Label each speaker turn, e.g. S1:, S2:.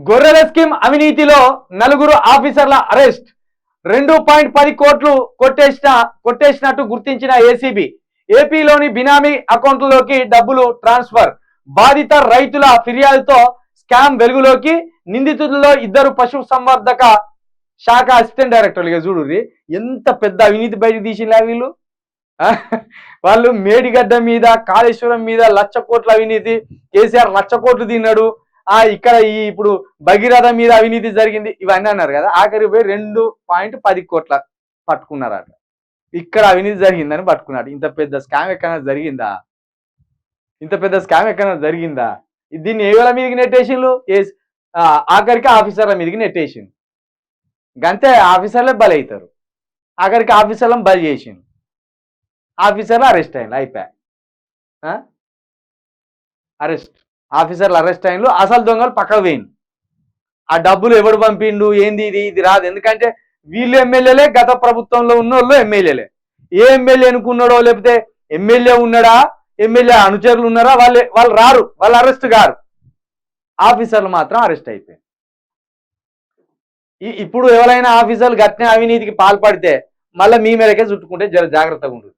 S1: గొర్రెల స్కీమ్ అవినీతిలో నలుగురు ఆఫీసర్ల అరెస్ట్ 2.10 కోట్లు కొట్టేసినట్టు గుర్తించిన ఏసీబీ ఏపీలోని బినామీ అకౌంట్లలోకి డబ్బులు ట్రాన్స్ఫర్ బాధిత రైతుల ఫిర్యాదుతో స్కామ్ వెలుగులోకి నిందితుల్లో ఇద్దరు పశుసంవర్ధక శాఖ అసిస్టెంట్ డైరెక్టర్లుగా చూడుర్రి ఎంత పెద్ద అవినీతి బయట తీసిలా వీళ్ళు వాళ్ళు మేడిగడ్డ మీద కాళేశ్వరం మీద 1,00,000 కోట్ల అవినీతి కేసీఆర్ 1,00,000 కోట్లు తిన్నాడు ఇక్కడ ఇప్పుడు భగీరథ మీద అవినీతి జరిగింది ఇవన్నీ అన్నారు కదా ఆఖరి పోయి 2.10 కోట్ల పట్టుకున్నారట ఇక్కడ అవినీతి జరిగిందని పట్టుకున్నాడు ఇంత పెద్ద స్కామ్ ఎక్కడైనా జరిగిందా దీన్ని ఏ వాళ్ళ మీదకి నెట్టేసిండ్రు ఆఖరికి ఆఫీసర్ల మీదకి నెట్టేసిండు గంతే ఆఫీసర్లే బలి అవుతారు ఆఖరికి ఆఫీసర్లను బలి చేసిండు ఆఫీసర్లు అరెస్ట్ అయ్యింది అయిపోయా ఆఫీసర్లు అరెస్ట్ అయినలు అసలు దొంగలు పక్కకు పోయిండు ఆ డబ్బులు ఎవడు పంపిండు ఏంది ఇది రాదు ఎందుకంటే వీళ్ళు ఎమ్మెల్యేలే గత ప్రభుత్వంలో ఉన్నోళ్ళు ఎమ్మెల్యేలే ఏ ఎమ్మెల్యే అనుకున్నాడో లేకపోతే ఎమ్మెల్యే ఉన్నాడా ఎమ్మెల్యే అనుచరులు ఉన్నారా వాళ్ళు రారు వాళ్ళు అరెస్ట్ గారు ఆఫీసర్లు మాత్రం అరెస్ట్ అయిపోయారు ఇప్పుడు ఎవరైనా ఆఫీసర్లు గట్టిన అవినీతికి పాల్పడితే మళ్ళీ మీ మేరకే చుట్టుకుంటే జర జాగ్రత్తగా ఉంటుంది